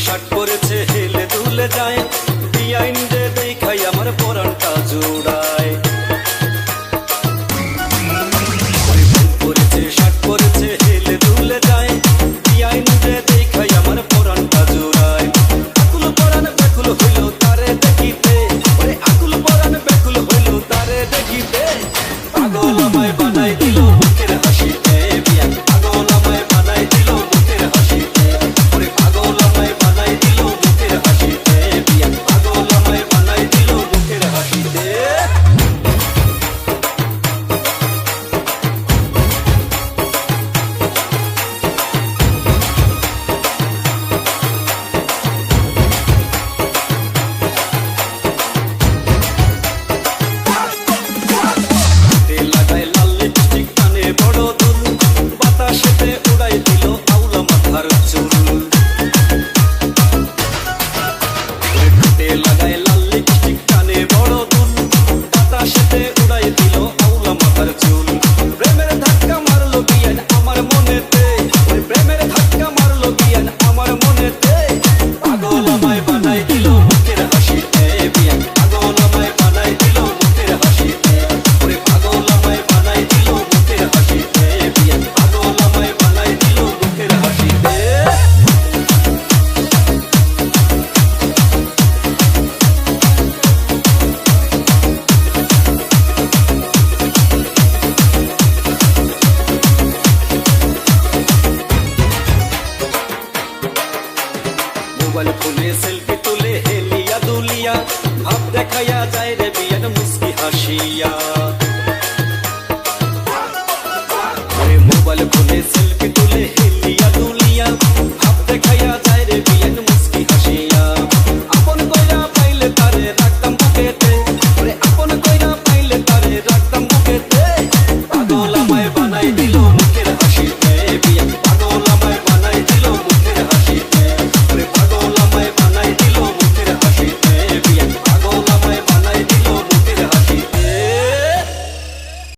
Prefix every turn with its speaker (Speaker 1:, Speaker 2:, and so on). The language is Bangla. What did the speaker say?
Speaker 1: শার্ট পরেছে হেলে দুলে যায়, বিআইন রে দেখাই আমার পরানটা জোড়ায়। পরেছে শার্ট পরেছে হেলে দুলে যায়, বিআইন রে দেখাই আমার পরানটা জোড়ায়। আকুল পরান ব্যাকুল হইল তারে দেখিতে, ওরে আকুল পরান ব্যাকুল হইল তারে দেখিতে। পাগল আমায় বানাই দিল মুখের হাসিতে, বিয়ান পাগল আমায় বানাই দিল মুখের হাসিতে। ওরে পাগল আমায় বানাই দিল মুখের হাসিতে, বিয়ান পাগল আমায় বানাই দিল মুখের হাসিতে। লাগায় লাল লিপস্টিক কানে বড় দুল, বাতাসেতে উড়াই দিল আউলা মাথার চুল। লাগায় লাল লিপস্টিক কানে বড় দুল, বাতাসেতে উড়াই দিল আউলা মাথার চুল। প্রেমের ধাক্কা মারলো বিয়ান আমার মনেতে, ওই প্রেমের ধাক্কা মারলো বিয়ান আমার মনেতে। পাগল আমায় বানাই দিল মুখের হাসিতে, বিয়ান পাগল আমায় বানাই দিল মুখের হাসিতে। ওরে পাগল আমায় বানাই দিল মুখের হাসিতে, বিয়ান পাগল আমায় বানাই দিল মুখের হাসিতে। মোবাইল ফোনে সেলফি তুলে হেলিয়া দুলিয়া, ভাব দেখাইয়া যায় রে বিয়ান মুস্কি হাসিয়া।